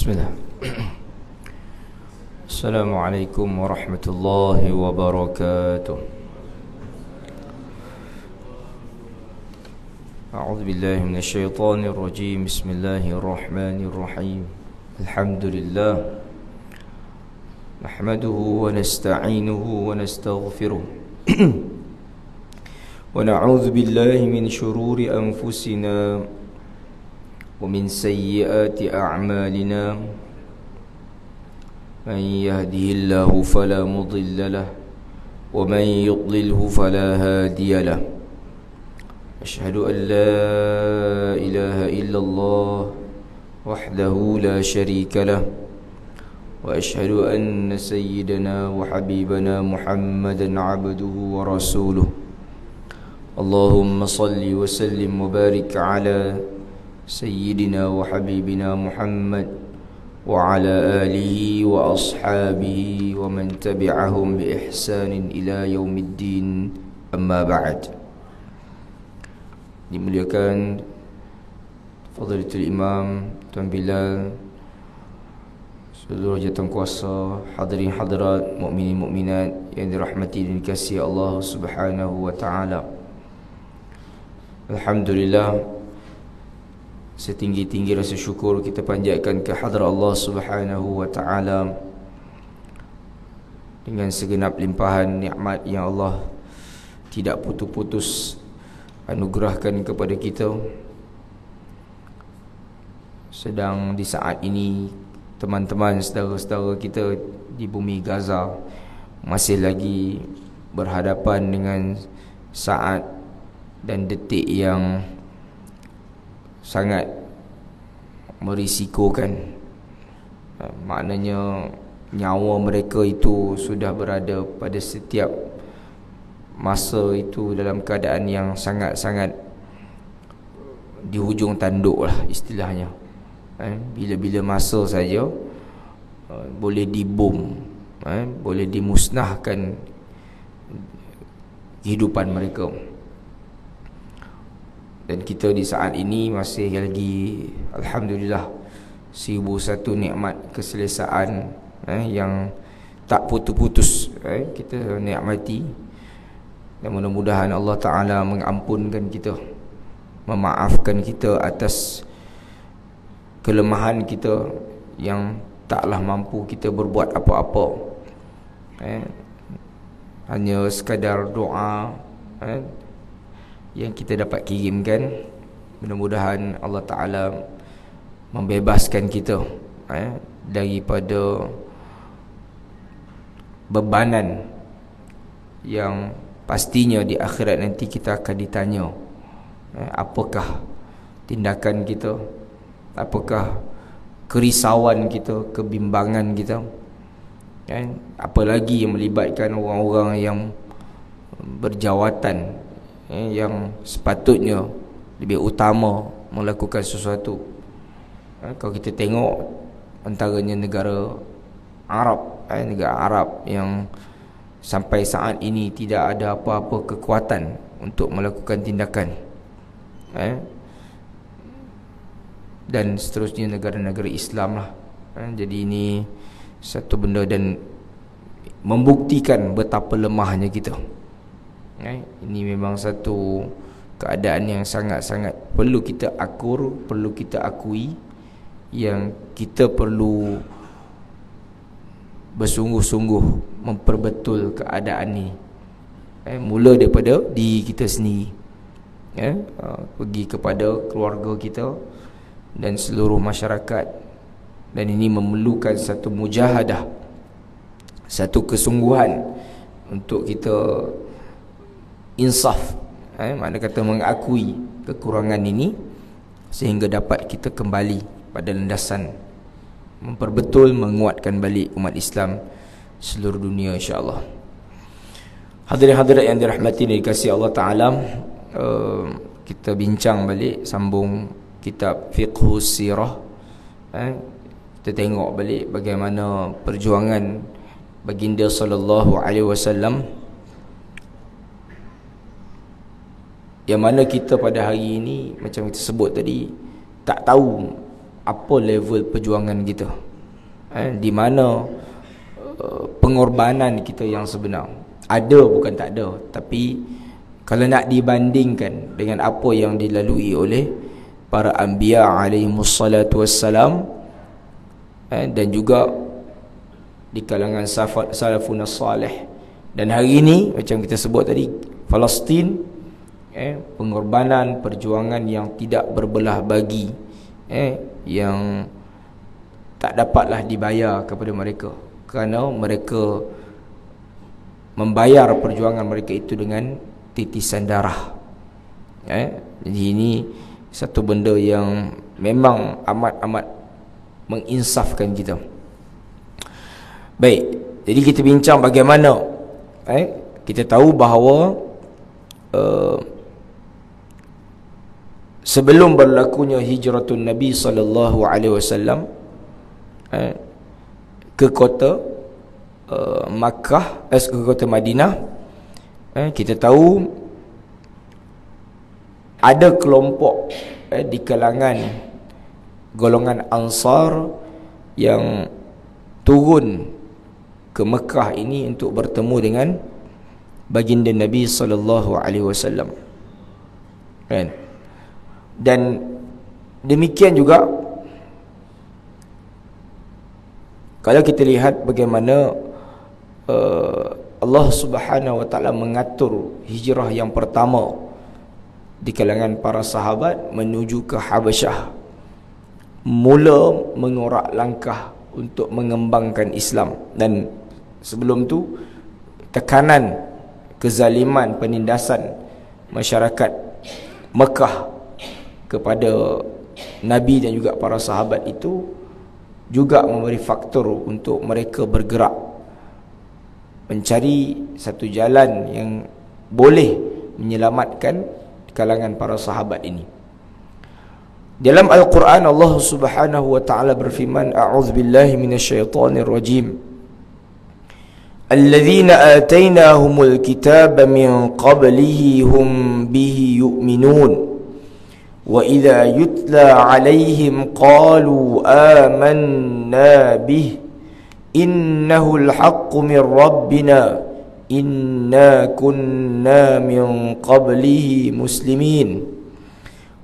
Bismillah. Assalamualaikum warahmatullahi wabarakatuh. A'udzu billahi minasy syaithanir rajim. Bismillahirrahmanirrahim. Alhamdulillah. Nahmaduhu wa nasta'inuhu wa nastaghfiruh. Wa na'udzu billahi min syururi anfusina ومن سيئات أعمالنا من يهده الله فلا مضل له ومن يضلله فلا هادي له أشهد أن لا إله إلا الله وحده لا شريك له وأشهد أن سيدنا وحبيبنا محمدا عبده ورسوله اللهم صل وسلم وبارك على سيدنا وحبيبنا محمد وعلى آله وأصحابه ومن تبعهم بإحسان إلى يوم الدين أما بعد. Dimuliakan Fadilatul Imam Tuan Bilal, seluruh jawatan kuasa, hadirin hadirat, mukminin mukminat yang dirahmati dan dikasihi Allah Subhanahu wa taala. Alhamdulillah, setinggi-tinggi rasa syukur kita panjatkan ke hadrat Allah Subhanahu wa taala dengan segenap limpahan nikmat yang Allah tidak putus-putus anugerahkan kepada kita. Sedang di saat ini teman-teman saudara-saudara kita di bumi Gaza masih lagi berhadapan dengan saat dan detik yang sangat merisikokan. Maknanya nyawa mereka itu sudah berada pada setiap masa itu dalam keadaan yang sangat-sangat di hujung tanduk lah istilahnya. Bila-bila masa saja boleh dibom, boleh dimusnahkan kehidupan mereka. Dan kita di saat ini masih lagi, alhamdulillah, 1001 nikmat keselesaan yang tak putus-putus kita nikmati. Dan mudah-mudahan Allah Ta'ala mengampunkan kita, memaafkan kita atas kelemahan kita yang taklah mampu kita berbuat apa-apa. Hanya sekadar doa yang kita dapat kirimkan. Mudah-mudahan Allah Ta'ala membebaskan kita daripada bebanan yang pastinya di akhirat nanti kita akan ditanya apakah tindakan kita, apakah kerisauan kita, kebimbangan kita, apalagi yang melibatkan orang-orang yang berjawatan, yang sepatutnya lebih utama melakukan sesuatu. Kalau kita tengok antaranya negara Arab, negara Arab yang sampai saat ini tidak ada apa-apa kekuatan untuk melakukan tindakan, dan seterusnya negara-negara Islam lah. Jadi ini satu benda dan membuktikan betapa lemahnya kita. Ini memang satu keadaan yang sangat-sangat perlu kita akur, perlu kita akui, yang kita perlu bersungguh-sungguh memperbetul keadaan ini. Mula daripada diri kita sendiri, pergi kepada keluarga kita dan seluruh masyarakat. Dan ini memerlukan satu mujahadah, satu kesungguhan untuk kita insaf, makna kata mengakui kekurangan ini, sehingga dapat kita kembali pada landasan memperbetul, menguatkan balik umat Islam seluruh dunia, insya-Allah. Hadirin-hadirat yang dirahmati dan dikasihi Allah Ta'ala, kita bincang balik, sambung kitab Fiqhus Sirah. Kita tengok balik bagaimana perjuangan baginda sallallahu alaihi wasallam, yang mana kita pada hari ini, macam kita sebut tadi, tak tahu apa level perjuangan kita, di mana pengorbanan kita yang sebenar. Ada bukan tak ada, tapi kalau nak dibandingkan dengan apa yang dilalui oleh para anbiya alaihimussalatu wassalam, dan juga di kalangan salafun salih, dan hari ini macam kita sebut tadi, Palestin, pengorbanan, perjuangan yang tidak berbelah bagi, yang tak dapatlah dibayar kepada mereka, kerana mereka membayar perjuangan mereka itu dengan titisan darah. Jadi ini satu benda yang memang amat-amat menginsafkan kita. Baik, jadi kita bincang bagaimana kita tahu bahawa sebelum berlakunya hijratun Nabi sallallahu alaihi wasallam ke kota Makkah, ke kota Madinah, kita tahu ada kelompok di kalangan golongan Ansar yang turun ke Mekah ini untuk bertemu dengan baginda Nabi sallallahu alaihi wasallam. Dan demikian juga kalau kita lihat bagaimana Allah Subhanahu wa taala mengatur hijrah yang pertama di kalangan para sahabat menuju ke Habasyah, mula mengorak langkah untuk mengembangkan Islam. Dan sebelum tu tekanan, kezaliman, penindasan masyarakat Mekah kepada Nabi dan juga para sahabat itu juga memberi faktor untuk mereka bergerak mencari satu jalan yang boleh menyelamatkan kalangan para sahabat ini. Dalam Al-Quran Allah Subhanahu wa taala berfirman, a'udzubillahi minasyaitonir rajim, alladzina atainahumul kitaba min qablihi hum bihi yu'minun wa idza yutla 'alaihim qalu amanna bihi innahul haqqu min rabbina inna kunna min qablihi muslimin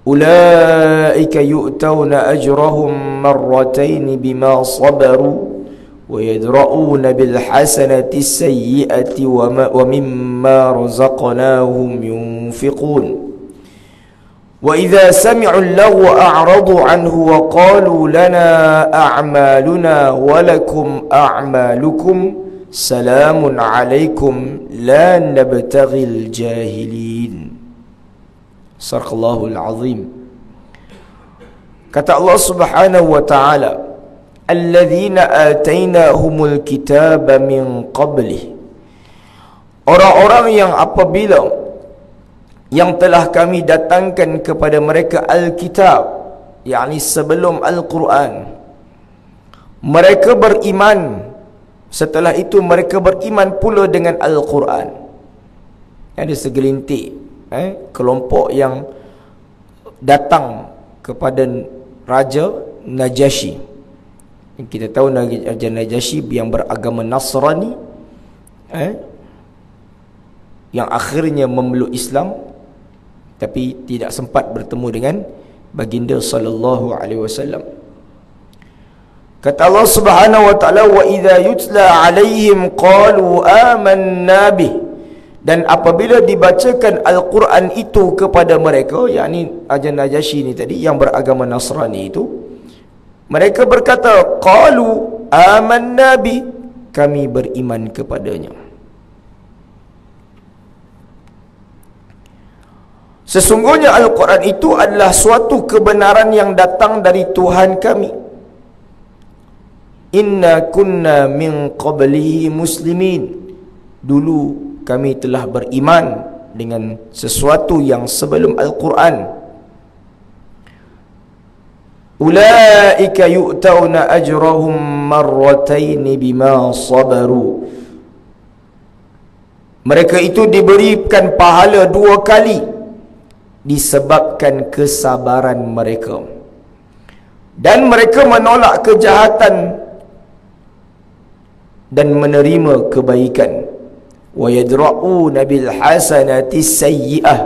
ulaika yu'tawna ajrahum marratayn bima sabaru wa yadra'una bil hasanati sayyi'ati wa mimma razaqnahum yunfiqun wa idza sami'u al-lagwa a'radu anhu wa qalu lana a'maluna wa lakum a'malukum salamun alaikum la nabtaghil jahilin. Sadaqallahul azim. Kata Allah Subhanahu wa taala, alladzina atainahumul kitaba min qablih, orang-orang yang apabila yang telah kami datangkan kepada mereka Alkitab, yakni sebelum Al-Quran, mereka beriman. Setelah itu mereka beriman pula dengan Al-Quran. Ada segelintir kelompok yang datang kepada Raja Najasyi. Kita tahu Raja Najasyi yang beragama Nasrani, yang akhirnya memeluk Islam, tapi tidak sempat bertemu dengan baginda sallallahu alaihi wasallam. Kata Allah Subhanahu wa taala, wa idza yutla alaihim qalu amanna bih, dan apabila dibacakan Al-Quran itu kepada mereka, yakni Raja Najasyi ini tadi yang beragama Nasrani itu, mereka berkata qalu amanna bih, kami beriman kepadanya. Sesungguhnya Al-Quran itu adalah suatu kebenaran yang datang dari Tuhan kami. Inna kunna min qablihi muslimin, dulu kami telah beriman dengan sesuatu yang sebelum Al-Quran. Ulaika yu'tawna ajrahum marrataini bima sabaru, mereka itu diberikan pahala 2 kali disebabkan kesabaran mereka. Dan mereka menolak kejahatan dan menerima kebaikan. Wa yadra'una bil hasanati sayyi'ah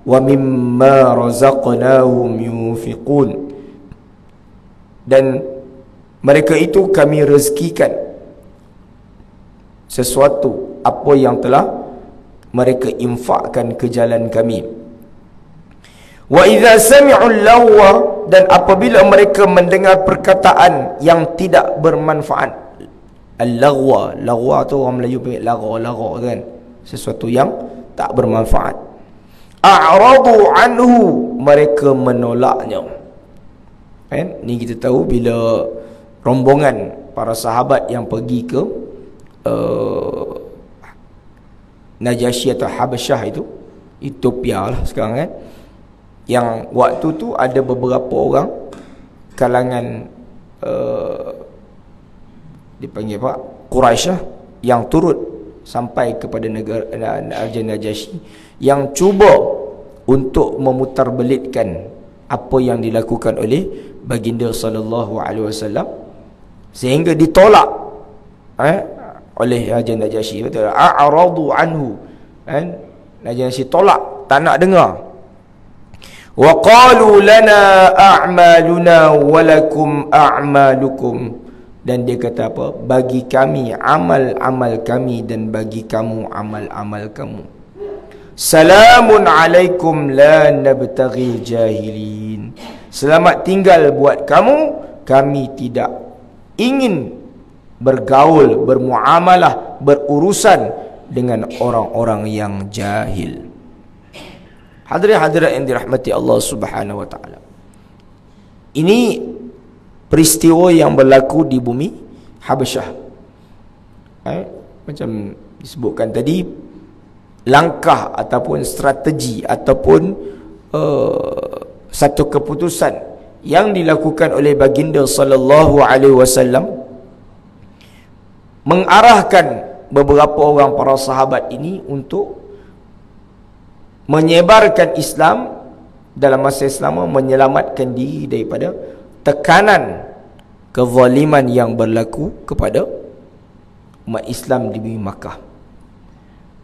wa mimma razaqnahum yunfiqun. Dan mereka itu kami rezekikan sesuatu apa yang telah mereka infakkan ke jalan kami. Wa idza sami'u lawwa, dan apabila mereka mendengar perkataan yang tidak bermanfaat. Al-laghwa, laghwa tu orang Melayu panggil laga kan, sesuatu yang tak bermanfaat. A'radu anhu, mereka menolaknya. Kan? Ni kita tahu bila rombongan para sahabat yang pergi ke Najasyi atau Habasyah itu, Ethiopia lah sekarang kan, yang waktu tu ada beberapa orang kalangan dipanggil apa, Quraisy yang turut sampai kepada negara Raja Najasyi, yang cuba untuk memutarbelitkan apa yang dilakukan oleh baginda sallallahu alaihi wasallam, sehingga ditolak oleh Raja Najasyi. Betul, a'radu anhu, kan? Najasyi tolak, tak nak dengar. Wa qalu lana a'maluna wa lakum a'malukum, dan dia kata apa? Bagi kami amal-amal kami dan bagi kamu amal-amal kamu. Salamun alaikum la nabtaghi jahilin. Selamat tinggal buat kamu, kami tidak ingin bergaul, bermuamalah, berurusan dengan orang-orang yang jahil. Hadirin-hadirat yang dirahmati Allah Subhanahu wa taala. Ini peristiwa yang berlaku di bumi Habasyah. Macam disebutkan tadi, langkah ataupun strategi ataupun satu keputusan yang dilakukan oleh baginda sallallahu alaihi wasallam mengarahkan beberapa orang para sahabat ini untuk menyebarkan Islam dalam masa Islam, menyelamatkan diri daripada tekanan kezaliman yang berlaku kepada umat Islam di bumi Makkah.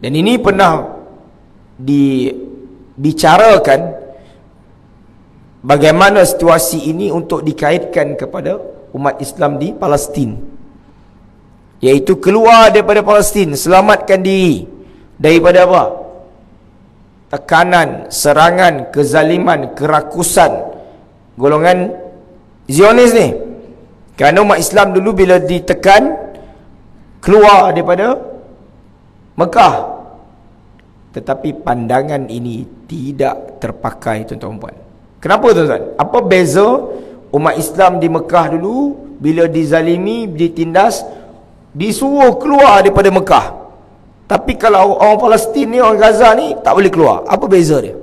Dan ini pernah dibicarakan bagaimana situasi ini untuk dikaitkan kepada umat Islam di Palestin, iaitu keluar daripada Palestin, selamatkan diri daripada apa? Tekanan, serangan, kezaliman, kerakusan golongan Zionis ni. Kerana umat Islam dulu bila ditekan keluar daripada Mekah, tetapi pandangan ini tidak terpakai, tuan-tuan puan. Kenapa, tuan-tuan? Apa beza umat Islam di Mekah dulu bila dizalimi, ditindas, disuruh keluar daripada Mekah? Tapi kalau orang Palestin ni, orang Gaza ni tak boleh keluar. Apa beza dia?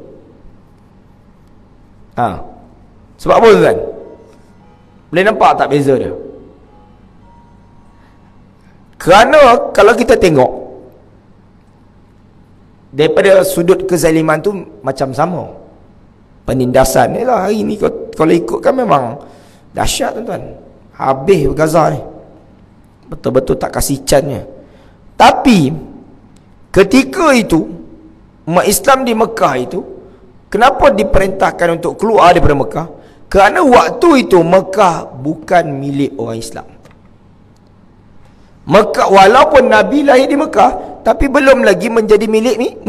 Sebab apa, tuan-tuan? Boleh nampak tak beza dia? Kerana kalau kita tengok daripada sudut kezaliman tu macam sama. Penindasan ni lah hari ni, kalau ikutkan memang dahsyat, tuan-tuan. Habis Gaza ni, betul-betul tak kasih cannya. Tapi ketika itu umat Islam di Mekah itu, kenapa diperintahkan untuk keluar daripada Mekah? Kerana waktu itu Mekah bukan milik orang Islam. Mekah, walaupun Nabi lahir di Mekah, tapi belum lagi menjadi milik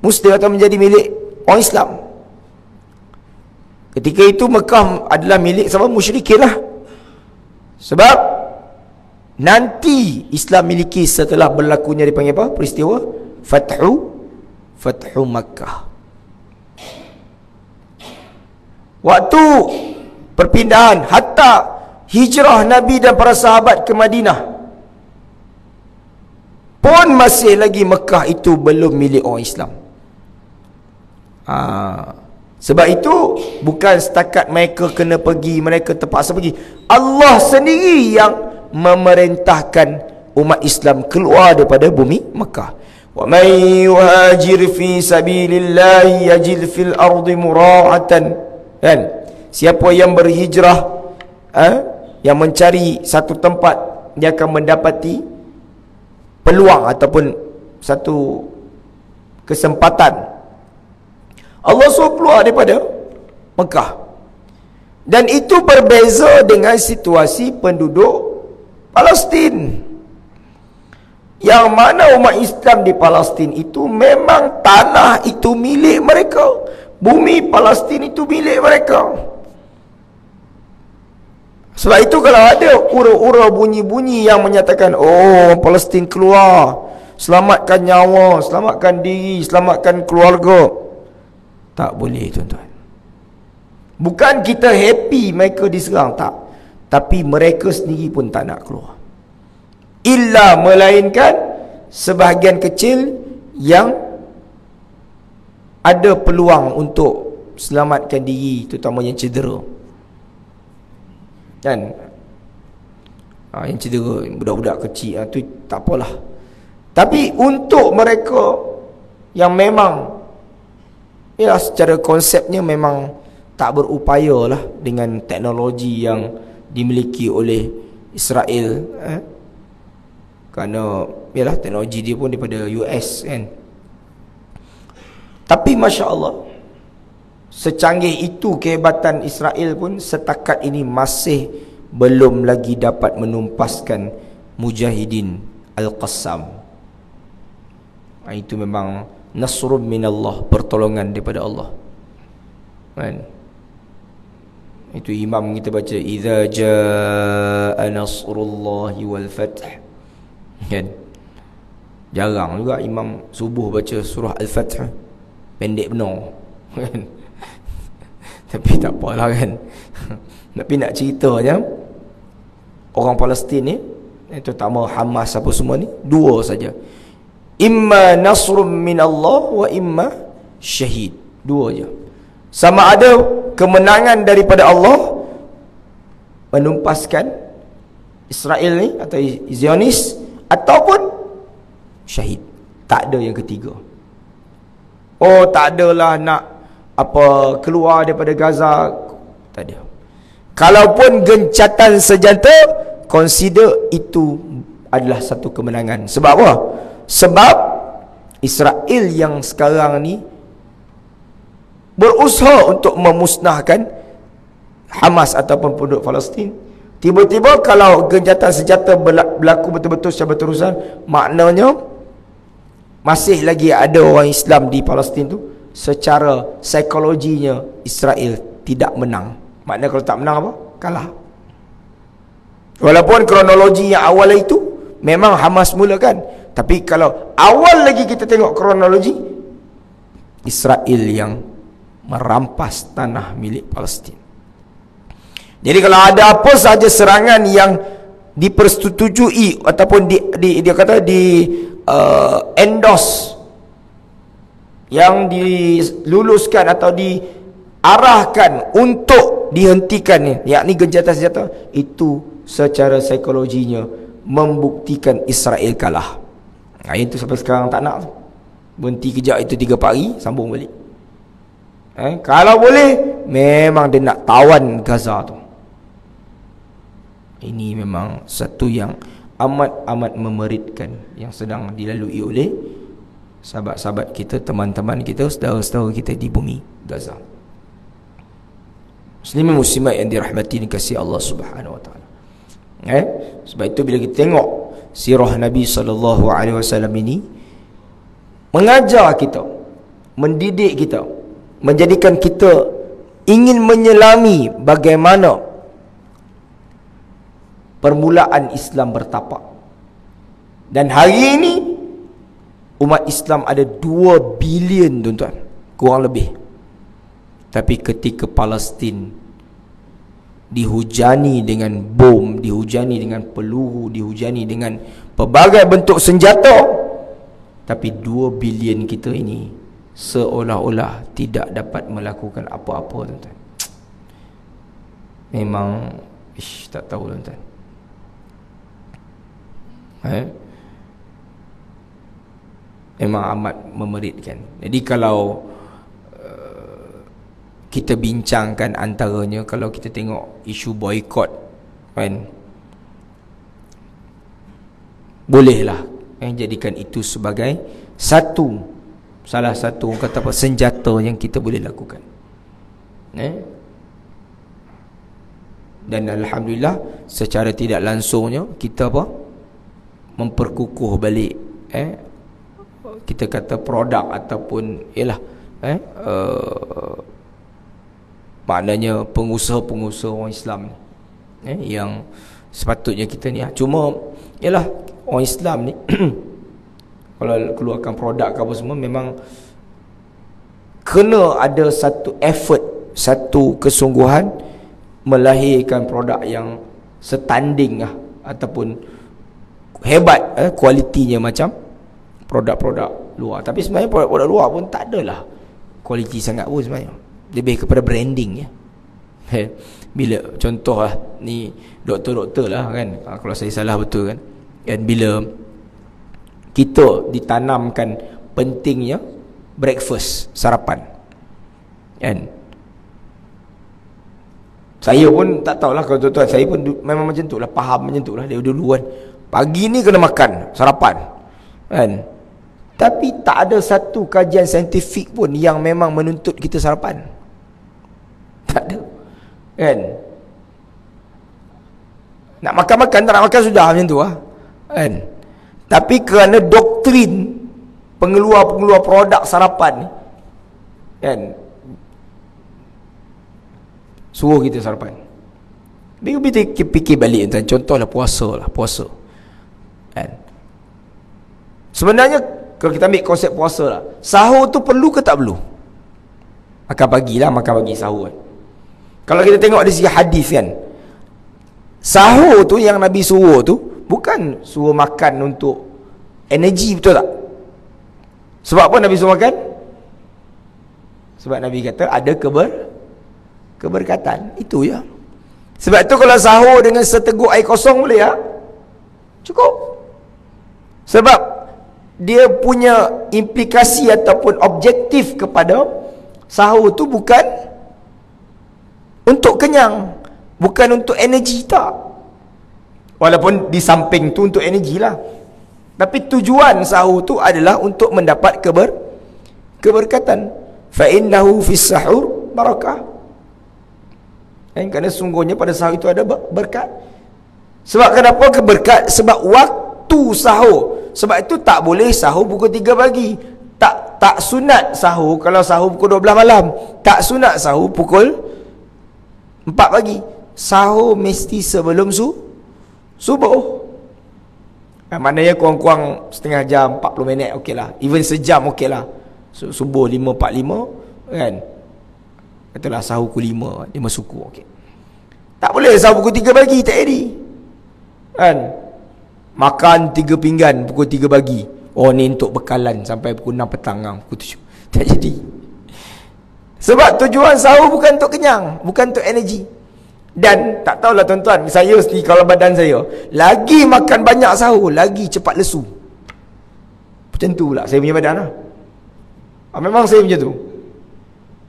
Muslim atau menjadi milik orang Islam. Ketika itu Mekah adalah milik siapa? Musyrikin lah. Sebab nanti Islam miliki setelah berlakunya dipanggil apa? Peristiwa Fathu Makkah. Waktu perpindahan, hatta hijrah Nabi dan para sahabat ke Madinah, pun masih lagi Mekah itu belum milik orang Islam. Sebab itu bukan setakat mereka kena pergi, mereka terpaksa pergi. Allah sendiri yang memerintahkan umat Islam keluar daripada bumi Mekah. Wa may yuhajir fi sabilillah yajid fil ardi mura'atan. Kan? Siapa yang berhijrah yang mencari satu tempat, dia akan mendapati peluang ataupun satu kesempatan. Allah suruh keluar daripada Mekah. Dan itu berbeza dengan situasi penduduk Palestin, yang mana umat Islam di Palestin itu memang tanah itu milik mereka, bumi Palestin itu milik mereka. Sebab itu kalau ada ura-ura bunyi-bunyi yang menyatakan, oh Palestin keluar, selamatkan nyawa, selamatkan diri, selamatkan keluarga, tak boleh tuan-tuan. Bukan kita happy mereka diserang, tak. Tapi mereka sendiri pun tak nak keluar. Illa melainkan sebahagian kecil yang ada peluang untuk selamatkan diri, terutama yang cedera. Kan? Yang cedera, budak-budak kecil, tu tak apalah. Tapi untuk mereka yang memang, ya secara konsepnya memang tak berupaya lah dengan teknologi yang dimiliki oleh Israel, kerana yalah teknologi dia pun daripada US kan. Tapi Masya Allah, secanggih itu kehebatan Israel pun setakat ini masih belum lagi dapat menumpaskan Mujahidin Al-Qassam. Itu memang nasrun minallah, pertolongan daripada Allah kan. Itu imam kita baca, idza jaa nasrullahi wal fath, kan. Jarang juga imam subuh baca surah Al-Fath, pendek benar kan. Tapi tak apalah kan. Tapi nak cerita je, orang Palestin ni, terutama Hamas apa semua ni, dua saja, imma nasrun minallah wa imma syahid. Dua je. Sama ada kemenangan daripada Allah menumpaskan Israel ni atau Zionis, ataupun syahid. Tak ada yang ketiga. Oh, tak adalah nak apa keluar daripada Gaza, tak ada. Kalaupun gencatan senjata, consider itu adalah satu kemenangan. Sebab apa? Sebab Israel yang sekarang ni berusaha untuk memusnahkan Hamas ataupun penduduk Palestin. Tiba-tiba kalau gencatan senjata berlaku betul-betul secara berterusan, maknanya masih lagi ada orang Islam di Palestin tu, secara psikologinya Israel tidak menang. Maknanya kalau tak menang apa? Kalah. Walaupun kronologi yang awal itu memang Hamas mulakan, tapi kalau awal lagi kita tengok kronologi, Israel yang merampas tanah milik Palestin. Jadi kalau ada apa sahaja serangan yang dipersetujui ataupun dia kata endorse, yang diluluskan atau diarahkan untuk dihentikan ni, yakni gencatan senjata, itu secara psikologinya membuktikan Israel kalah. Itu sampai sekarang tak nak. Berhenti kejap itu 3-4 hari, sambung balik. Kalau boleh, memang dia nak tawan Gaza tu. Ini memang satu yang amat-amat memeritkan yang sedang dilalui oleh sahabat-sahabat kita, teman-teman kita, saudara-saudara kita di bumi Gaza. Muslimin muslimat yang dirahmati dan kasih Allah Subhanahu wa taala. Sebab itu bila kita tengok sirah Nabi SAW ini, mengajar kita, mendidik kita, menjadikan kita ingin menyelami bagaimana permulaan Islam bertapak. Dan hari ini umat Islam ada 2 bilion tuan-tuan, kurang lebih. Tapi ketika Palestin dihujani dengan bom, dihujani dengan peluru, dihujani dengan pelbagai bentuk senjata, tapi 2 bilion kita ini seolah-olah tidak dapat melakukan apa-apa tuan-tuan. Memang tak tahu tuan-tuan. Memang amat memeritkan. Jadi kalau kita bincangkan antaranya, kalau kita tengok isu boikot kan, bolehlah jadikan itu sebagai salah satu kata apa, senjata yang kita boleh lakukan. Dan alhamdulillah secara tidak langsungnya kita apa, memperkukuh balik kita kata produk ataupun maknanya pengusaha-pengusaha orang Islam yang sepatutnya kita ni cuma orang Islam ni kalau keluarkan produk ke apa semua, memang kena ada satu effort, satu kesungguhan melahirkan produk yang setanding ataupun hebat kualitinya macam produk-produk luar. Tapi sebenarnya produk-produk luar pun tak adalah kualiti sangat pun sebenarnya, lebih kepada branding bila contoh ni doktor-doktor lah kan, kalau saya salah betul kan, dan bila kita ditanamkan pentingnya breakfast, sarapan kan, saya pun tak tahulah, kalau tuan-tuan saya pun memang macam tu lah, faham macam tu lah dari dulu kan, pagi ni kena makan sarapan kan. Tapi tak ada satu kajian saintifik pun yang memang menuntut kita sarapan, tak ada kan. Nak makan-makan, tak nak makan sudah macam tu kan. Tapi kerana doktrin pengeluar produk sarapan ni kan, suruh kita sarapan. Kita fikir balik tuan, contohlah puasa kan. Sebenarnya kalau kita ambil konsep puasa lah, sahur tu perlu ke tak perlu? Makan pagi sahur kan. Kalau kita tengok dari segi hadis kan, sahur tu yang Nabi suruh tu bukan suruh makan untuk energi, betul tak? Sebab apa Nabi suruh makan? Sebab Nabi kata ada keberkatan. Itu ya. Sebab tu kalau sahur dengan seteguk air kosong boleh cukup. Sebab dia punya implikasi ataupun objektif kepada sahur tu bukan untuk kenyang, bukan untuk energi, tak. Walaupun di samping tu untuk energi lah, tapi tujuan sahur tu adalah untuk mendapat keberkatan. Fa innahu fis sahur barakah. Kerana sungguhnya pada sahur itu ada berkat. Sebab kenapa keberkat? Sebab waktu sahur. Sebab itu tak boleh sahur pukul 3 pagi. Tak sunat sahur kalau sahur pukul 12 malam. Tak sunat sahur pukul 4 pagi. Sahur mesti sebelum subuh. Maknanya kurang-kurang setengah jam, 40 minit okey lah. Even sejam okey lah. Subuh 5.45 kan, katalah sahur pukul 5 suku okey. Tak boleh sahur pukul 3 pagi, tak jadi kan. Makan 3 pinggan pukul 3 pagi, oh ni untuk bekalan sampai pukul 6 petang pukul 7. Tak jadi. Sebab tujuan sahur bukan untuk kenyang, bukan untuk energi. Dan tak tahulah tuan-tuan, saya sendiri kalau badan saya lagi makan banyak sahur, lagi cepat lesu. Macam tu pula saya punya badan memang saya macam tu.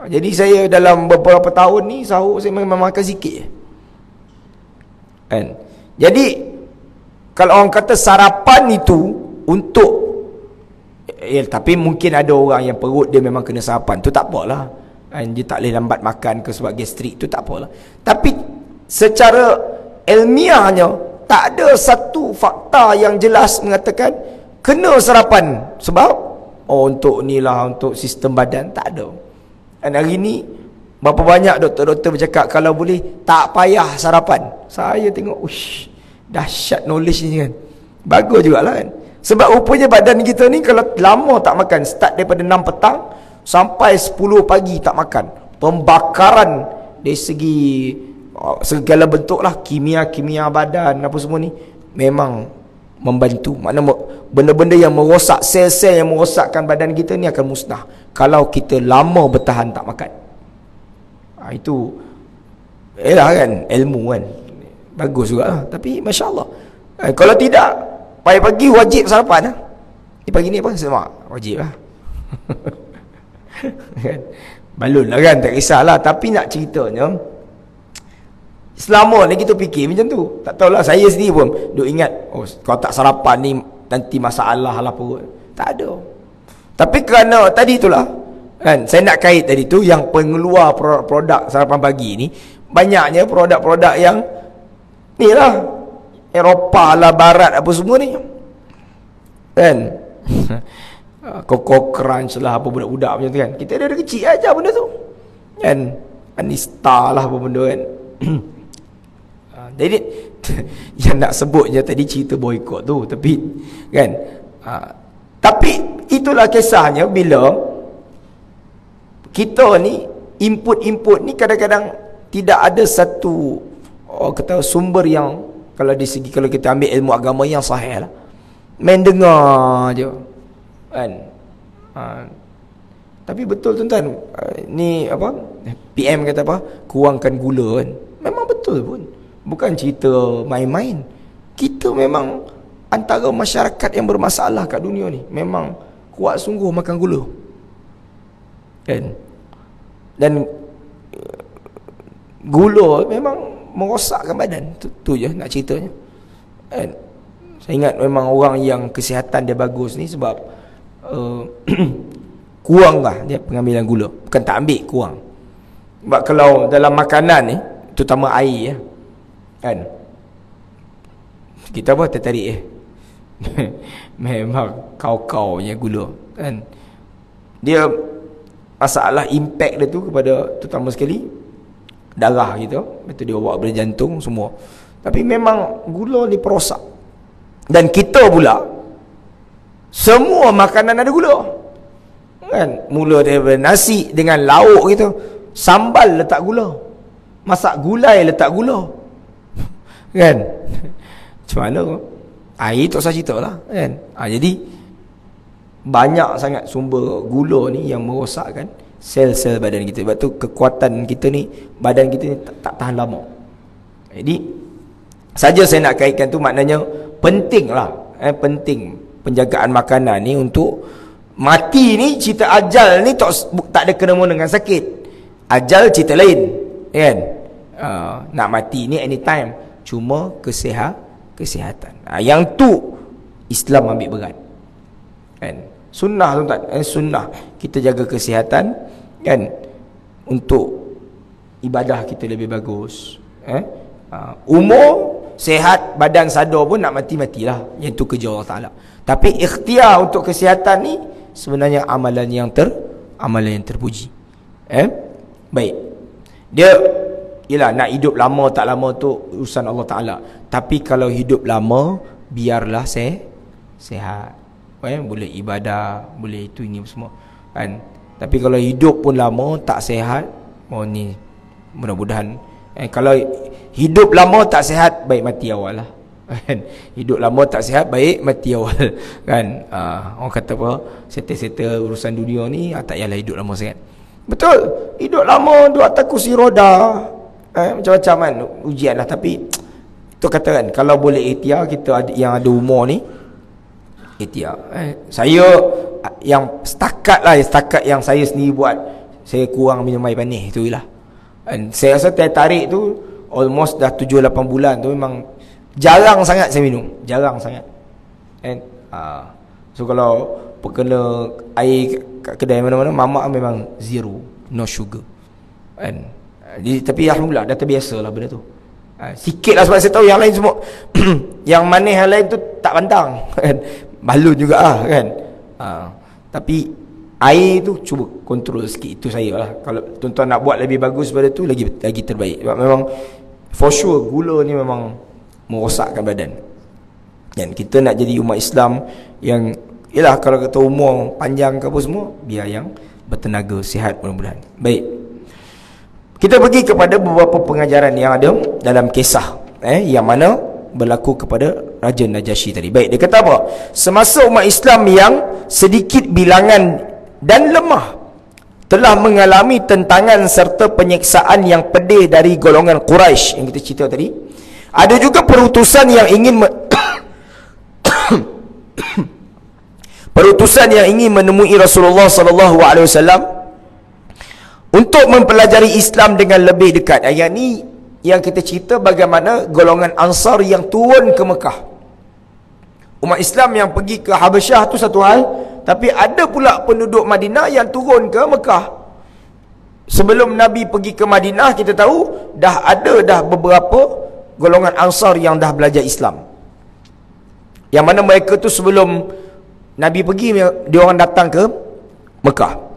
Jadi saya dalam beberapa tahun ni sahur saya memang makan sikit kan. Jadi kalau orang kata sarapan itu untuk tapi mungkin ada orang yang perut dia memang kena sarapan, tu tak apalah kan, dia tak boleh lambat makan ke sebab gastrik, tu tak apalah. Tapi secara ilmiahnya tak ada satu fakta yang jelas mengatakan kena sarapan sebab untuk ni lah, untuk sistem badan, tak ada. Dan hari ni berapa banyak doktor-doktor bercakap kalau boleh tak payah sarapan. Saya tengok dahsyat knowledge ni kan, bagus jugalah kan. Sebab rupanya badan kita ni kalau lama tak makan, start daripada 6 petang sampai 10 pagi tak makan, pembakaran dari segi segala bentuk lah, kimia badan apa semua ni memang membantu. Maknanya benda-benda yang merosak, sel-sel yang merosakkan badan kita ni akan musnah kalau kita lama bertahan tak makan. Itu kan ilmu kan, bagus juga lah. Tapi Masya Allah kalau tidak, pagi-pagi wajib sarapan ni pagi ni apa? Semak wajib lah kan? Balun lah kan, tak kisahlah. Tapi nak ceritanya, Selama ni kita fikir macam tu. Tak tahulah, saya sendiri pun duk ingat, oh kalau tak sarapan ni nanti masalah lah perut. Tak ada. Tapi kerana tadi itulah kan, saya nak kait tadi tu, yang pengeluar produk sarapan pagi ni banyaknya produk-produk yang ni lah, Eropah lah, Barat apa semua ni kan. Coco Crunch lah, apa budak-budak macam tu kan. Kita ada kecil aja benda tu kan, Anista lah apa benda kan. Jadi yang nak sebutnya tadi cerita boykot tu, tapi kan tapi itulah kisahnya, bila kita ni input ni kadang-kadang tidak ada satu kata sumber yang, kalau di segi, kalau kita ambil ilmu agama yang sahih lah, main dengar je kan. Tapi betul tuan-tuan, ni apa, PM kata apa, kurangkan gula kan. Memang betul pun, bukan cerita main-main. Kita memang antara masyarakat yang bermasalah kat dunia ni, memang kuat sungguh makan gula kan. Dan gula memang merosakkan badan. Tu je nak ceritanya kan. Saya ingat memang orang yang kesihatan dia bagus ni sebab kurang lah dia pengambilan gula. Bukan tak ambil, kurang. Sebab kalau dalam makanan ni, terutama air kan, kita apa tertarik memang kau-kaunya gula kan. Dia masalah impact dia tu kepada, terutama sekali darah kita, betul, dia bawa pada jantung semua. Tapi memang gula ni perosak. Dan kita pula semua makanan ada gula kan. Mula daripada nasi dengan lauk gitu, sambal letak gula, masak gulai letak gula kan. Macam mana air tak usah cerita lah kan. Jadi banyak sangat sumber gula ni yang merosakkan sel-sel badan kita. Sebab tu kekuatan kita ni, badan kita ni tak tahan lama. Jadi saja saya nak kaitkan tu, maknanya penting lah, penting penjagaan makanan ni untuk mati ni. Cerita ajal ni tak ada kena dengan sakit. Ajal cerita lain kan. Nak mati ni anytime, cuma kesihatan. Yang tu Islam ambil berat kan. Sunnah tuan-tuan, sunnah kita jaga kesihatan kan, untuk ibadah kita lebih bagus. Umur sehat, badan sadar pun nak mati-matilah, yang tu kerja Allah Ta'ala. Tapi ikhtiar untuk kesihatan ni sebenarnya amalan yang terpuji. Baik, dia ialah nak hidup lama tak lama tu urusan Allah Ta'ala. Tapi kalau hidup lama, biarlah sehat. Boleh ibadah, boleh itu ini semua kan. Tapi kalau hidup pun lama tak sehat, ni mudah-mudahan kalau hidup lama tak sehat, baik mati awal lah kan. Hidup lama tak sehat, baik mati awal kan. Orang kata apa, settle urusan dunia ni, tak payahlah hidup lama sangat. Betul, hidup lama duduk atas kursi roda, macam-macam kan ujian lah. Tapi itu kata kan, kalau boleh ikhtiar, kita yang ada umur ni ikhtiar. Saya yang setakat yang saya sendiri buat, saya kurang minum air panis tu lah. Saya rasa tarik tu almost dah 7-8 bulan tu memang jarang sangat saya minum, jarang sangat so kalau perkena air kat kedai mana-mana, mamak memang zero, no sugar jadi, tapi alhamdulillah dah terbiasa lah benda tu. Sikit lah sebab saya tahu yang lain semua yang manis yang lain tu tak pantang kan, balun juga kan. Tapi air tu cuba kontrol sikit, itu saya lah. Kalau tuan-tuan nak buat lebih bagus pada tu, lagi terbaik. Sebab memang for sure gula ni memang merosakkan badan. Dan kita nak jadi umat Islam yang, yalah, kalau kata umur panjang ke apa semua, biar yang bertenaga, sihat mudah-mudahan. Baik, kita pergi kepada beberapa pengajaran yang ada dalam kisah yang mana berlaku kepada Raja Najasyi tadi. Baik, dia kata apa? Semasa umat Islam yang sedikit bilangan dan lemah telah mengalami tentangan serta penyiksaan yang pedih dari golongan Quraisy yang kita cerita tadi, ada juga perutusan yang ingin perutusan yang ingin menemui Rasulullah SAW untuk mempelajari Islam dengan lebih dekat. Ayat ni yang kita cerita bagaimana golongan Ansar yang turun ke Mekah. Umat Islam yang pergi ke Habasyah tu satu hal, tapi ada pula penduduk Madinah yang turun ke Mekah. Sebelum Nabi pergi ke Madinah, kita tahu dah ada beberapa golongan Ansar yang dah belajar Islam. Yang mana mereka tu sebelum Nabi pergi, dia orang datang ke Mekah.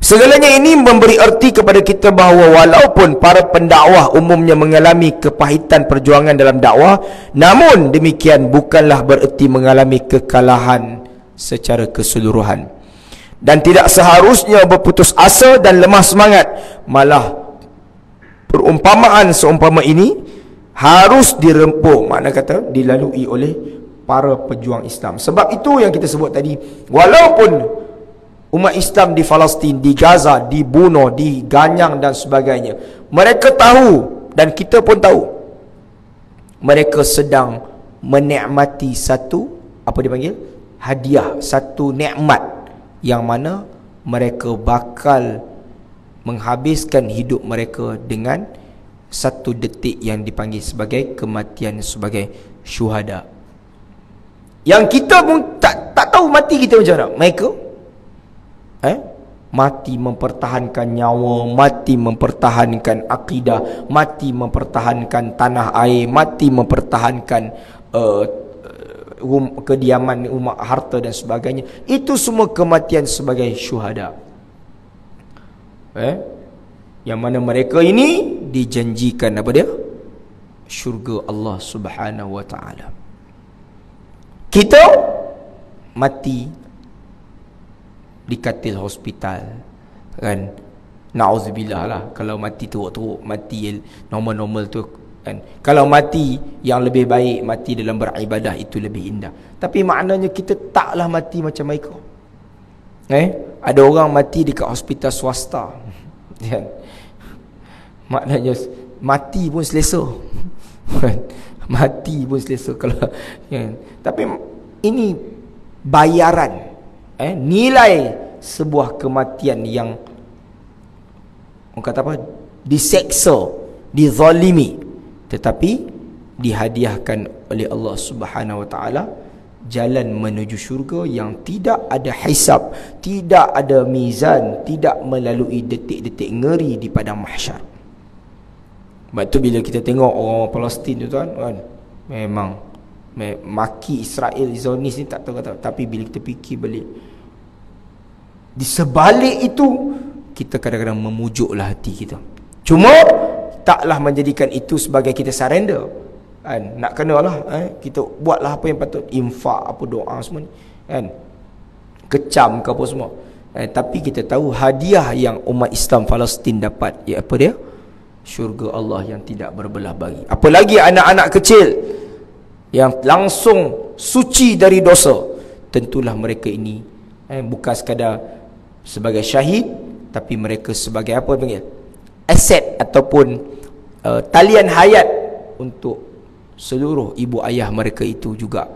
Segalanya ini memberi erti kepada kita bahawa walaupun para pendakwah umumnya mengalami kepahitan perjuangan dalam dakwah, namun demikian bukanlah bererti mengalami kekalahan secara keseluruhan. Dan tidak seharusnya berputus asa dan lemah semangat. Malah perumpamaan seumpama ini harus dirempuh, makna kata dilalui oleh para pejuang Islam. Sebab itu yang kita sebut tadi, walaupun umat Islam di Palestin, di Gaza, dibunuh, diganyang dan sebagainya, mereka tahu dan kita pun tahu mereka sedang menikmati satu, apa dipanggil, hadiah, satu nikmat yang mana mereka bakal menghabiskan hidup mereka dengan satu detik yang dipanggil sebagai kematian sebagai syuhada. Yang kita pun tak tahu mati kita macam mana. Mereka mati mempertahankan nyawa, mati mempertahankan akidah, mati mempertahankan tanah air, mati mempertahankan kediaman, rumah, harta dan sebagainya. Itu semua kematian sebagai syuhada. Yang mana mereka ini dijanjikan apa dia? Syurga Allah Subhanahu wa taala. Kita mati di katil hospital, kan? Na'udzubillah lah. Kalau mati teruk-teruk, mati normal-normal tu, kan? Kalau mati yang lebih baik, mati dalam beribadah, itu lebih indah. Tapi maknanya kita taklah mati macam mereka. Ada orang mati dekat hospital swasta, kan? Maknanya mati pun selesa. Mati pun selesa kalau, kan? Tapi ini bayaran, nilai sebuah kematian yang orang kata apa, diseksa, dizalimi, tetapi dihadiahkan oleh Allah Subhanahu wa taala jalan menuju syurga yang tidak ada hisab, tidak ada mizan, tidak melalui detik-detik ngeri di padang mahsyar. Sebab tu bila kita tengok orang Palestin tu kan, memang maki Israel, Zionis ni tak tahu kata. Tapi bila kita fikir balik, di sebalik itu kita kadang-kadang memujuklah hati kita. Cuma taklah menjadikan itu sebagai kita surrender, kan? Nak kenalah, kita buatlah apa yang patut, infak, apa doa semua ni, kan? Kecam ke apa semua, tapi kita tahu hadiah yang umat Islam Palestin dapat, ya apa dia? Syurga Allah yang tidak berbelah bagi. Apalagi anak-anak kecil yang langsung suci dari dosa, tentulah mereka ini bukan sekadar sebagai syahid, tapi mereka sebagai apa panggil, aset ataupun talian hayat untuk seluruh ibu ayah mereka itu juga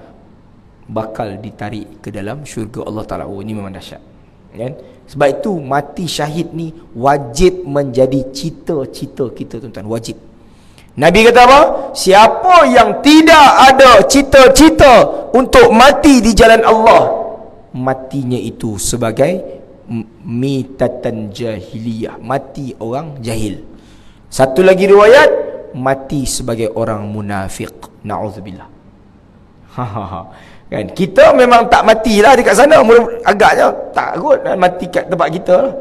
bakal ditarik ke dalam syurga Allah Ta'ala. Oh, ini memang dahsyat, kan? Sebab itu mati syahid ni wajib menjadi cita-cita kita, tuan-tuan, wajib. Nabi kata apa? Siapa yang tidak ada cita-cita untuk mati di jalan Allah, matinya itu sebagai mitatan jahiliyah, mati orang jahil. Satu lagi riwayat, mati sebagai orang munafik. Na'udzubillah. Kan? Kita memang tak matilah dekat sana, agaknya tak kot mati kat tempat kita lah.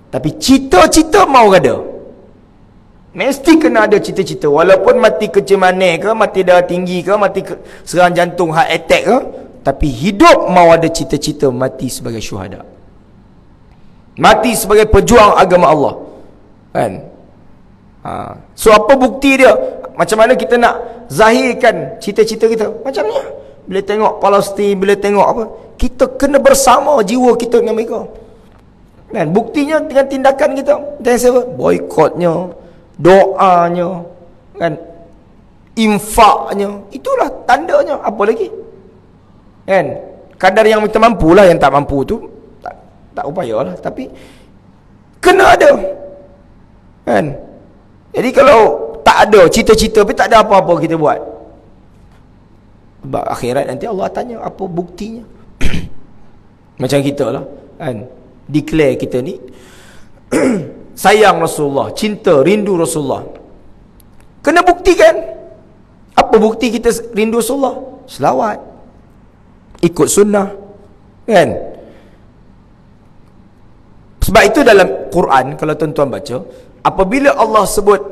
Tapi cita-cita mau ada, mesti kena ada cita-cita. Walaupun mati kecil manis ke, mati darah tinggi ke, mati serang jantung, heart attack ke, tapi hidup mau ada cita-cita mati sebagai syuhada, mati sebagai pejuang agama Allah, kan? So apa bukti dia? Macam mana kita nak zahirkan cita-cita kita? Macam ni, bila tengok Palestin, bila tengok apa, kita kena bersama jiwa kita dengan mereka, kan? Buktinya dengan tindakan kita. Dan siapa? Boikotnya, doanya, kan? Infaknya, itulah tandanya. Apa lagi, kan? Kadar yang kita mampu lah, yang tak mampu tu tak upayalah, tapi kena ada, kan? Jadi kalau tak ada cita-cita, tapi tak ada apa-apa kita buat. Sebab akhirat nanti Allah tanya apa buktinya. Macam kita lah kan, declare kita ni sayang Rasulullah, cinta, rindu Rasulullah, kena buktikan. Apa bukti kita rindu Rasulullah? Selawat, ikut sunnah kan. Sebab itu dalam Quran, kalau tuan-tuan baca, apabila Allah sebut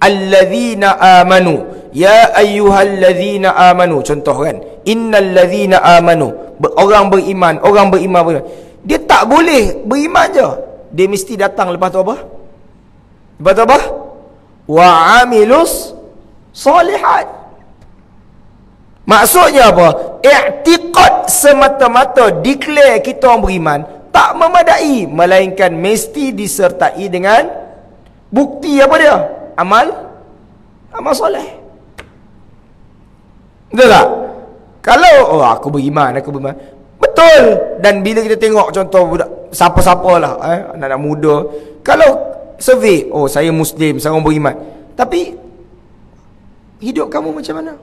allazina amanu, ya ayyuhallazina amanu, contoh kan, innallazina amanu, orang beriman, dia tak boleh beriman je, dia mesti datang lepas tu apa? Lepas tu apa? Wa amilus salihat. Maksudnya apa? I'tiqad semata-mata declare kita orang beriman tak memadai, melainkan mesti disertai dengan bukti apa dia? Amal soleh. Betul tak? Kalau aku beriman, betul. Dan bila kita tengok contoh budak siapa-siapalah, anak-anak muda, kalau survey, saya Muslim, saya orang beriman, tapi hidup kamu macam mana?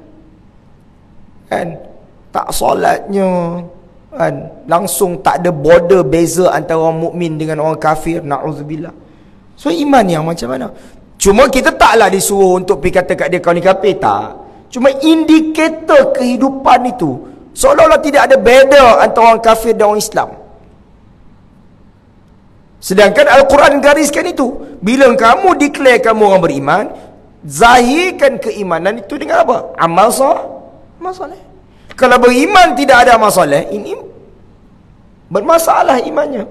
Kan, tak solatnya kan, langsung tak ada border beza antara orang mukmin dengan orang kafir, na'udzubillah. So iman yang macam mana? Cuma kita taklah disuruh untuk pergi kata kat dia kau ni kafir, tak. Cuma indikator kehidupan itu seolah-olah tidak ada beza antara orang kafir dan orang Islam. Sedangkan Al-Quran gariskan itu. Bila kamu declare kamu orang beriman, zahirkan keimanan itu dengan apa? Amal soleh. Kalau beriman tidak ada amal soleh, ini bermasalah imannya.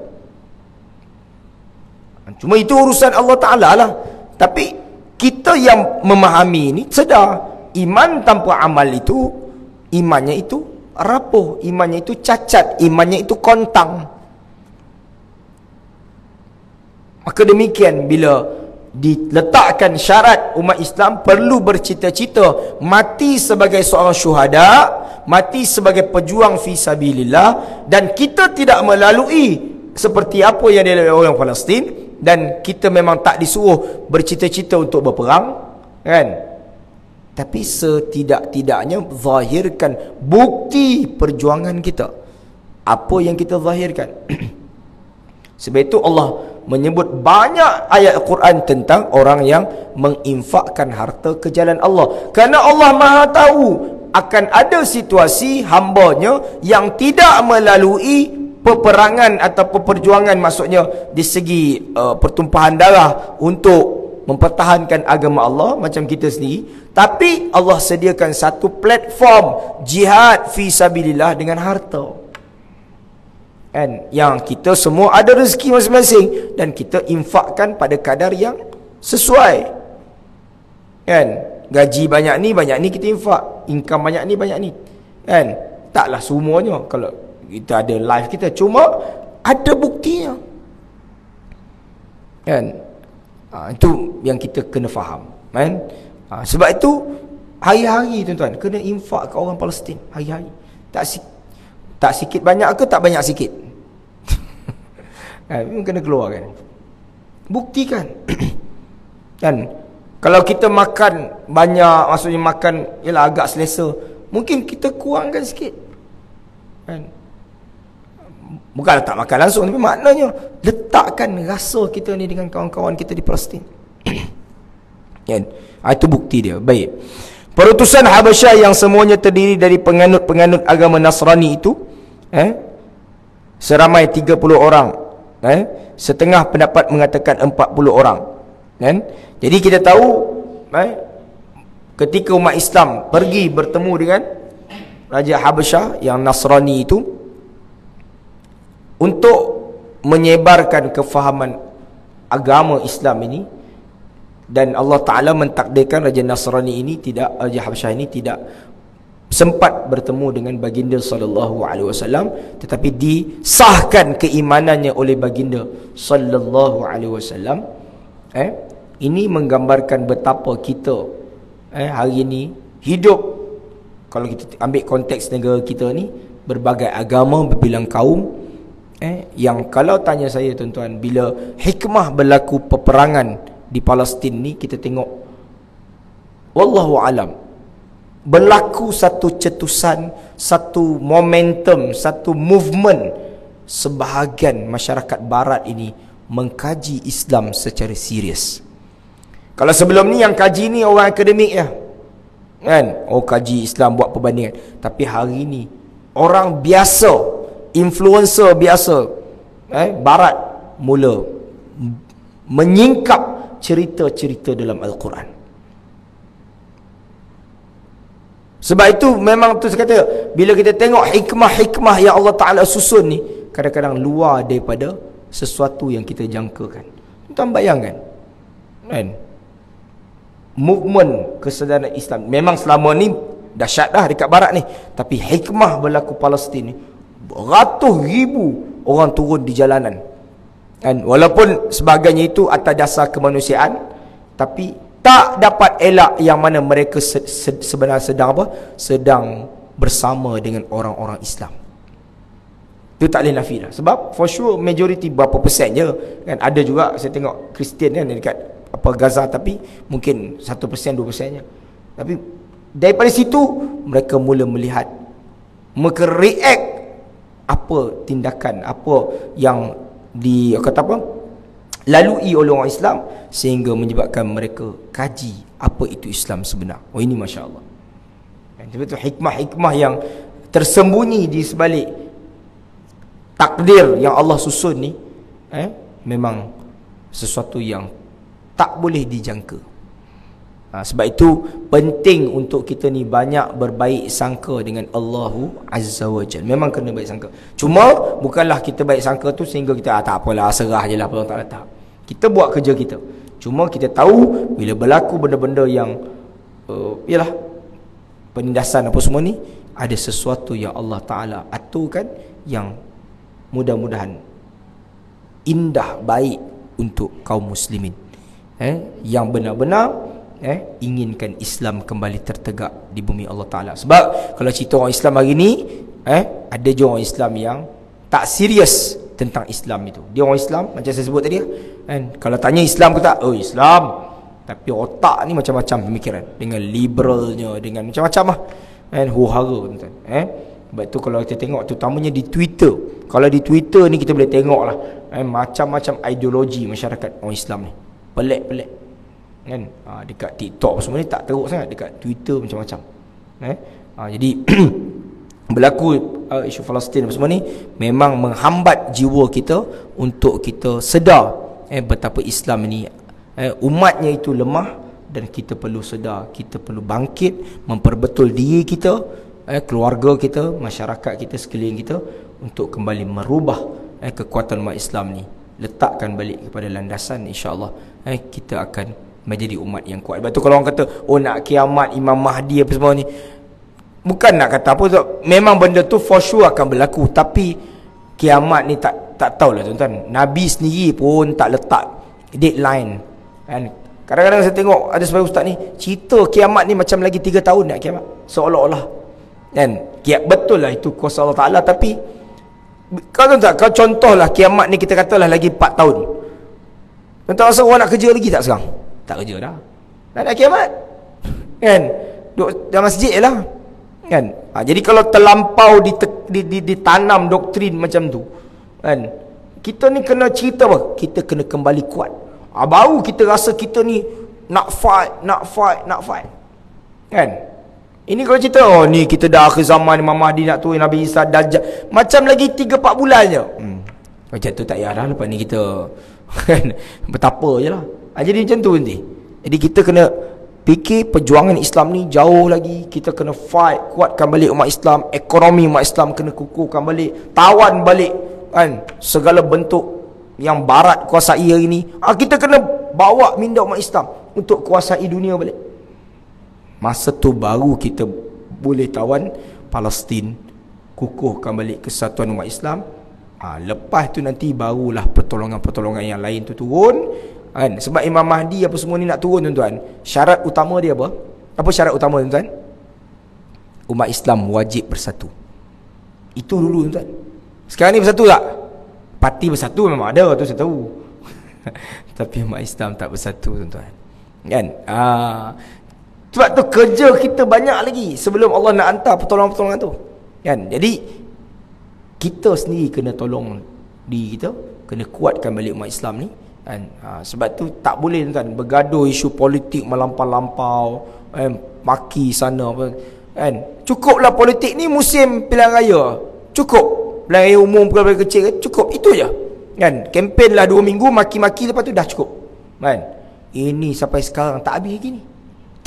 Cuma itu urusan Allah Ta'ala lah. Tapi kita yang memahami ini sedar, iman tanpa amal itu, imannya itu rapuh, imannya itu cacat, imannya itu kontang. Maka demikian, bila diletakkan syarat umat Islam perlu bercita-cita mati sebagai seorang syuhada, mati sebagai pejuang fi sabilillah, dan kita tidak melalui seperti apa yang dilalui orang Palestin, dan kita memang tak disuruh bercita-cita untuk berperang kan, tapi setidak-tidaknya zahirkan bukti perjuangan kita. Apa yang kita zahirkan. Sebab itu Allah menyebut banyak ayat Al-Quran tentang orang yang menginfakkan harta ke jalan Allah. Kerana Allah Maha tahu akan ada situasi hambanya yang tidak melalui peperangan atau perjuangan, maksudnya di segi pertumpahan darah untuk mempertahankan agama Allah macam kita sendiri, tapi Allah sediakan satu platform jihad fi sabilillah dengan harta. Kan, yang kita semua ada rezeki masing-masing dan kita infakkan pada kadar yang sesuai. Kan, gaji banyak ni kita infak, income banyak ni. Kan, taklah semuanya. Kalau kita ada live kita, cuma ada buktinya. Kan, itu yang kita kena faham. Kan, sebab itu hari-hari tuan-tuan kena infak ke orang Palestin hari-hari. Tak sikit banyak ke tak banyak sikit. Memang kena keluarkan. Buktikan. Kan, kalau kita makan banyak, maksudnya makan ialah agak selesa, mungkin kita kurangkan sikit. Kan, bukanlah tak makan langsung, tapi maknanya letakkan rasa kita ni dengan kawan-kawan kita di Palestin. Kan, itu bukti dia. Baik. Perutusan Habasyah yang semuanya terdiri dari penganut-penganut agama Nasrani itu, seramai 30 orang. Setengah pendapat mengatakan 40 orang. Jadi kita tahu, ketika umat Islam pergi bertemu dengan Raja Habasyah yang Nasrani itu untuk menyebarkan kefahaman agama Islam ini, dan Allah Ta'ala mentakdirkan Raja Nasrani ini tidak, Raja Habasyah ini tidak sempat bertemu dengan baginda sallallahu alaihi wasallam, tetapi disahkan keimanannya oleh baginda sallallahu alaihi wasallam. Ini menggambarkan betapa kita hari ini hidup, kalau kita ambil konteks negara kita ni, berbagai agama, berbilang kaum, yang kalau tanya saya tuan-tuan, bila hikmah berlaku peperangan di Palestin ni, kita tengok wallahu alam, berlaku satu cetusan, satu momentum, satu movement, sebahagian masyarakat barat ini mengkaji Islam secara serius. Kalau sebelum ni yang kaji ni orang akademik ya, kan, oh kaji Islam buat perbandingan. Tapi hari ni orang biasa, influencer biasa, barat mula menyingkap cerita-cerita dalam Al-Quran. Sebab itu memang tu saya kata, bila kita tengok hikmah-hikmah yang Allah Ta'ala susun ni, kadang-kadang luar daripada sesuatu yang kita jangkakan. Tuan bayangkan, kan, movement kesedaran Islam memang selama ni dahsyat dah dekat barat ni, tapi hikmah berlaku Palestin ni, ratus ribu orang turun di jalanan, kan, walaupun sebagainya itu atas dasar kemanusiaan, tapi tak dapat elak yang mana mereka sebenarnya sedang bersama dengan orang-orang Islam. Itu tak boleh nafi dah. Sebab for sure majority berapa persen je, kan. Ada juga saya tengok Kristian kan dekat apa Gaza, tapi mungkin 1%, 2% je. Tapi daripada situ mereka mula melihat, mereka react apa tindakan, apa yang kata apa, lalui oleh orang Islam, sehingga menyebabkan mereka kaji apa itu Islam sebenar. Oh, ini Masya Allah. Sebab itu hikmah-hikmah yang tersembunyi di sebalik takdir yang Allah susun ni, memang sesuatu yang tak boleh dijangka. Sebab itu penting untuk kita ni banyak berbaik sangka dengan Allahu Azza wa Jalla. Memang kena baik sangka. Cuma bukanlah kita baik sangka tu sehingga kita tak apalah, serah je lah Allah Ta'ala. Tak. Kita buat kerja kita. Cuma kita tahu bila berlaku benda-benda yang yalah, penindasan apa semua ni, ada sesuatu yang Allah Ta'ala aturkan yang mudah-mudahan indah, baik untuk kaum muslimin, yang benar-benar inginkan Islam kembali tertegak di bumi Allah Ta'ala. Sebab kalau cerita orang Islam hari ni, ada je orang Islam yang tak serius tentang Islam itu. Dia orang Islam macam saya sebut tadi, kan? Kalau tanya Islam ke tak? Oh, Islam. Tapi otak ni macam-macam pemikiran, dengan liberalnya, dengan macam-macam lah, kan, huru-hara, tuan-tuan. Sebab tu kalau kita tengok terutamanya di Twitter, kalau di Twitter ni kita boleh tengok lah, macam-macam ideologi masyarakat orang Islam ni, pelik-pelik, kan. Dekat TikTok semua ni tak teruk sangat, dekat Twitter macam-macam. Jadi berlaku isu Palestin semua ni memang menghambat jiwa kita untuk kita sedar betapa Islam ini umatnya itu lemah, dan kita perlu sedar, kita perlu bangkit, memperbetul diri kita, keluarga kita, masyarakat kita, sekeliling kita, untuk kembali merubah kekuatan umat Islam ni, letakkan balik kepada landasan. InsyaAllah kita akan menjadi umat yang kuat. Sebab tu kalau orang kata, oh nak kiamat, Imam Mahdi apa semua ni, bukan nak kata apa, memang benda tu for sure akan berlaku, tapi kiamat ni tak tahulah tuan-tuan. Nabi sendiri pun tak letak deadline, kan. Kadang-kadang saya tengok ada sebagai ustaz ni cerita kiamat ni macam lagi 3 tahun nak kiamat, seolah-olah, kan. Betul lah itu kuasa Allah Ta'ala, tapi kalau contohlah kiamat ni kita katalah lagi 4 tahun, tuan-tuan rasa orang nak kerja lagi tak sekarang? Tak kerja dah, nak kiamat, kan. Duduk dalam masjid je lah, kan. Jadi kalau terlampau ditanam doktrin macam tu, kan, kita ni kena cerita apa? Kita kena kembali kuat, baru kita rasa kita ni nak fight, kan. Ini kalau cerita, oh ni kita dah akhir zaman, Imam Mahdi nak turun, Nabi Isa, Dajjal, macam lagi 3-4 bulan je, macam tu tak payah dah, lepas ni kita kan, betapa je lah. Jadi macam tu nanti. Jadi kita kena fikir perjuangan Islam ni jauh lagi. Kita kena fight, kuatkan balik umat Islam, ekonomi umat Islam kena kukuhkan balik, tawan balik, kan, segala bentuk yang barat kuasai hari ni. Kita kena bawa minda umat Islam untuk kuasai dunia balik. Masa tu baru kita boleh tawan Palestin, kukuhkan balik kesatuan umat Islam. Lepas tu nanti barulah pertolongan-pertolongan yang lain tu turun, kan. Sebab Imam Mahdi apa semua ni nak turun, tuan-tuan, syarat utama dia apa? Apa syarat utama, tuan-tuan? Umat Islam wajib bersatu. Itu dulu, tuan-tuan. Sekarang ni bersatu tak? Parti bersatu memang ada, tu saya tahu. Tapi umat Islam tak bersatu, tuan-tuan, kan. Tu Sebab tu kerja kita banyak lagi sebelum Allah nak hantar pertolongan-pertolongan tu. Kan? Jadi kita sendiri kena tolong diri kita, kena kuatkan balik umat Islam ni. Kan? Sebab tu tak boleh kan bergaduh isu politik melampau-lampau, maki sana apa. Kan? Cukuplah politik ni musim pilihan raya. Cukup. Pilihan raya umum, pilihan raya kecil, cukup. Itu je. Kan? Kempen lah 2 minggu, maki-maki, lepas tu dah cukup. Kan? Ini sampai sekarang tak habis lagi ni.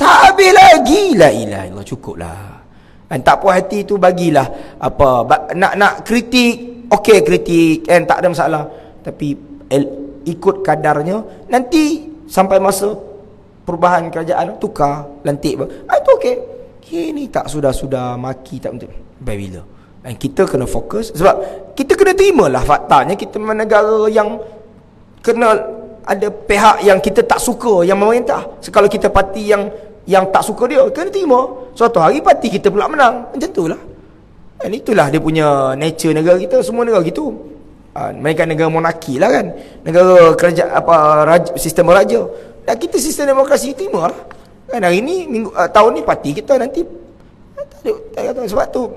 Tak habis lagi. La ilaha illallah, cukup lah. Kan? Tak puas hati tu bagilah apa, nak kritik, okey kritik, kan, tak ada masalah. Tapi ikut kadarnya. Nanti sampai masa perubahan kerajaan tukar, lantik itu okey. Ini tak sudah maki tak betul. Sampai bila? Dan kita kena fokus. Sebab kita kena terimalah faktanya kita memang negara yang kena ada pihak yang kita tak suka yang memerintah. Kalau kita parti yang tak suka dia, kena terima. Suatu hari parti kita pula menang. Macam itulah. Dan itulah dia punya nature negara kita. Semua negara gitu. Mereka negara monarki lah kan. Negara kerajaan sistem raja. Dan kita sistem demokrasi terima lah. Kan hari ni tahun ni parti kita, nanti tak kata. Sebab tu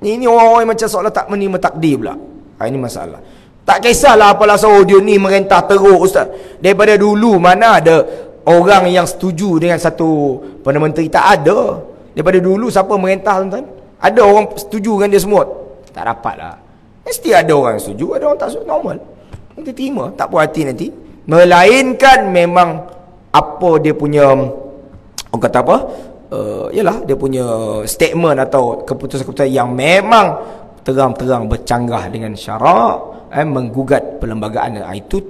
ini orang-orang macam seolah tak menerima takdir pula. Ini masalah. Tak kisahlah apalah dia ni merintah teruk ustaz. Daripada dulu mana ada orang yang setuju dengan satu Perdana Menteri? Tak ada. Daripada dulu siapa merintah tuan-tuan? Ada orang setuju dengan dia semua? Tak dapat lah. Mesti ada orang yang setuju, ada orang tak setuju. Normal. Kita terima, tak puas hati nanti. Melainkan memang apa dia punya, orang kata apa, yalah dia punya statement atau keputusan-keputusan yang memang terang-terang bercanggah dengan syarak, menggugat perlembagaan, itu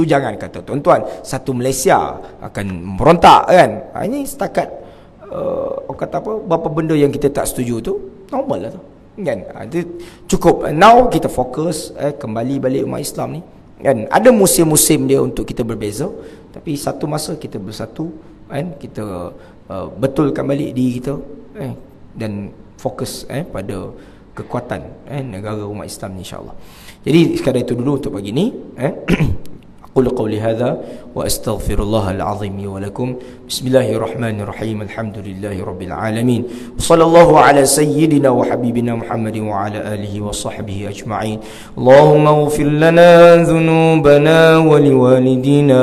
jangan kata tuan-tuan satu Malaysia akan merontak kan. Ini setakat orang kata apa, berapa benda yang kita tak setuju tu normal lah tu kan. Itu cukup. Now kita fokus kembali balik umat Islam ni kan. Ada musim-musim dia untuk kita berbeza, tapi satu masa kita bersatu kan, kita betulkan balik diri kita dan fokus pada kekuatan negara umat Islam ni, insya-Allah. Jadi sekadar itu dulu untuk pagi ni. أقول قولي هذا وأستغفر الله العظيم لي ولكم. بسم الله الرحمن الرحيم. الحمد لله رب العالمين، وصلى الله على سيدنا وحبيبنا محمد وعلى آله وصحبه أجمعين. اللهم اغفر لنا ذنوبنا ولوالدينا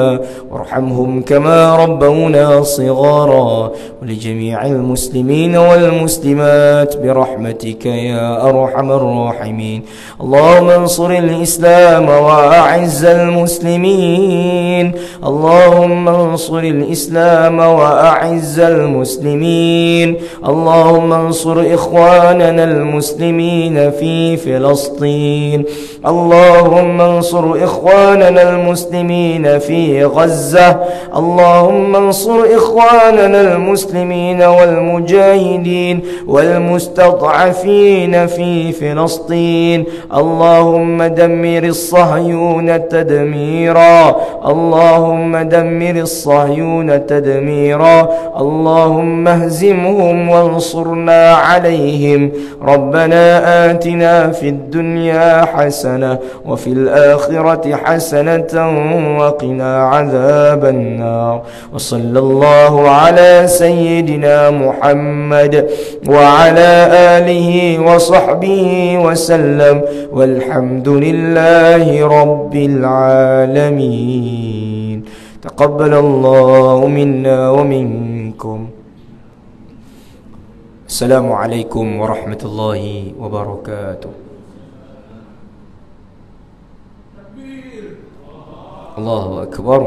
وارحمهم كما ربونا صغارا، ولجميع المسلمين والمسلمات برحمتك يا أرحم الراحمين. اللهم انصر الإسلام وأعز المسلمين. اللهم انصر الإسلام وأعز المسلمين. اللهم انصر إخواننا المسلمين في فلسطين. اللهم انصر إخواننا المسلمين في غزة. اللهم انصر إخواننا المسلمين والمجاهدين والمستضعفين في فلسطين. اللهم دمر الصهيونة تدميرا. اللهم دمر الصهيونة تدميرا. اللهم اهزمهم وانصرنا عليهم. ربنا آتنا في الدنيا حسنة وفي الآخرة حسنة وقنا عذاب النار. وصلى الله على سيدنا محمد وعلى آله وصحبه وسلم، والحمد لله رب العالمين. تقبل الله منا ومنكم. السلام عليكم ورحمة الله وبركاته. الله أكبر.